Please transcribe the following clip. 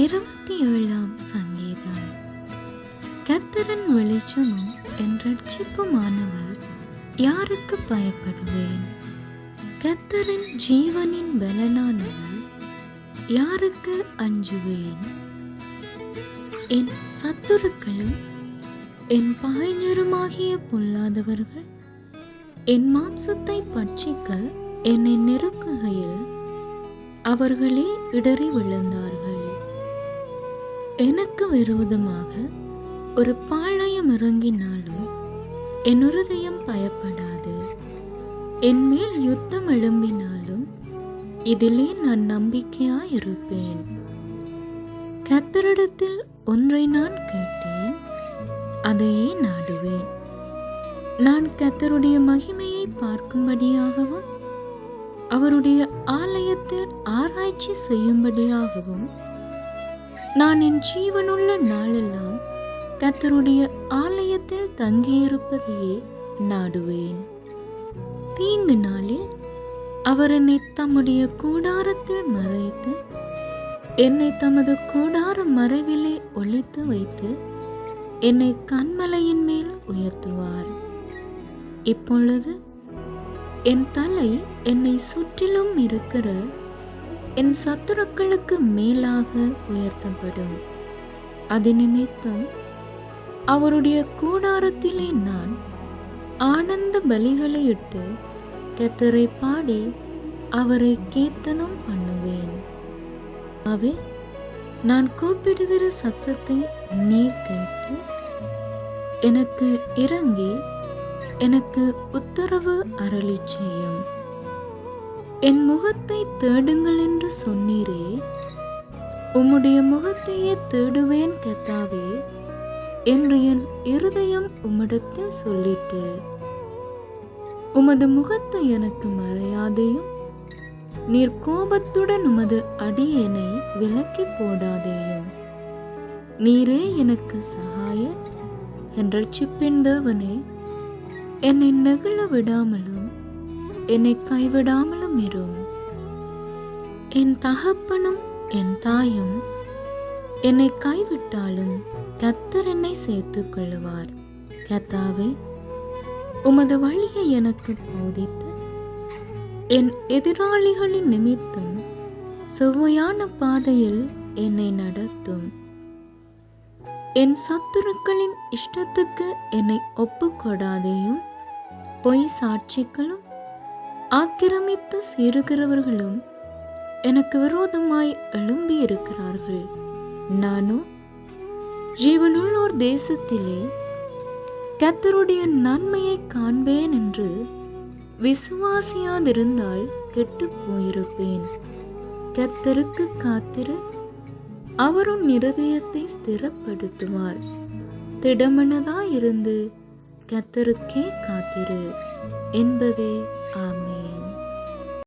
27 சங்கீதம். கர்த்தரின் வெளிச்சமும் என் இரட்சிப்புமானவர், யாருக்கு பயப்படுவேன்? கர்த்தரின் ஜீவனின் பலனானவர், யாருக்கு அஞ்சுவேன்? என் சத்துருக்களும் என் பகைஞருமாகிய பொல்லாதவர்கள் என் மாம்சத்தை பட்சிக்க என்னை நெருக்குகையில் அவர்களே இடறி விழுந்தார்கள். எனக்கு விரோதமாக ஒரு பாளையம் இறங்கினாலும் என் இருதயம் பயப்படாது. என் மேல் யுத்தம் எழும்பினாலும் இதிலே நான் நம்பிக்கையாயிருப்பேன். கர்த்தரிடத்தில் ஒன்றை நான் கேட்டேன், அதையே நாடுவேன். நான் கர்த்தருடைய மகிமையை பார்க்கும்படியாகவும் அவருடைய ஆலயத்தில் ஆராய்ச்சி செய்யும்படியாகவும் நான் என் ஜீவனுள்ள நாளெல்லாம் கர்த்தருடைய ஆலயத்தில் தங்கியிருப்பதையே நாடுவேன். தீங்கு நாளில் அவர் என்னை தம்முடைய கூடாரத்தில் மறைத்து என்னை தமது கூடார மறைவிலே ஒளித்து வைத்து என்னை கன்மலையின் மேல் உயர்த்துவார். இப்பொழுது என் தலை என்னை சுற்றிலும் இருக்கிற என் சத்துருக்களுக்கு மேலாக உயர்த்தப்படும். அது நிமித்தம் அவருடைய கூடாரத்திலே நான் ஆனந்த பலிகளை இட்டு கர்த்தரை பாடி அவரை கீர்த்தனம் பண்ணுவேன். அவே நான் கூப்பிடுகிற சத்தத்தை நீர் கேட்டு எனக்கு இறங்கி எனக்கு உத்தரவு அருளி செய்யும். என் முகத்தை தேடுங்கள் என்று சொன்னீரே, உம்முடைய முகத்தையே தேடுவேன் கர்த்தாவே என்று என் இருதயம் உம்மிடத்தில் சொல்லிட்டு, உமது முகத்தை எனக்கு மறையாதேயும், நீர் கோபத்துடன் உமது அடியேனை விலக்கி போடாதேயும். நீரே எனக்கு சகாயர், என் இரட்சிப்பின் தேவனே, என்னை நெகிழ விடாமலும் என்னை கைவிடாமலும் இரும். என் தகப்பனும் என் தாயும் என்னை கைவிட்டாலும் கர்த்தர் என்னை சேர்த்துக் கொள்ளுவார். கர்த்தாவே, உமது வழியை எனக்கு போதித்து என் எதிராளிகளின் நிமித்தம் செவ்வையான பாதையில் என்னை நடத்தும். என் சத்துருக்களின் இஷ்டத்துக்கு என்னை ஒப்புக்கொடாதேயும். பொய் சாட்சிகளும் ஆக்கிரமித்து சீறுகிறவர்களும் எனக்கு விரோதமாய் எழும்பியிருக்கிறார்கள். நானோ ஜீவனுள்ளோர் தேசத்திலே கர்த்தருடைய நன்மையை காண்பேன் என்று விசுவாசியாதிருந்தால் கெட்டு போயிருப்பேன். கர்த்தருக்கு காத்திரு, அவர் உன் இருதயத்தை ஸ்திரப்படுத்துவார். திடமனதாயிருந்து கர்த்தருக்கே காத்திரு என்பதே ஆமென்.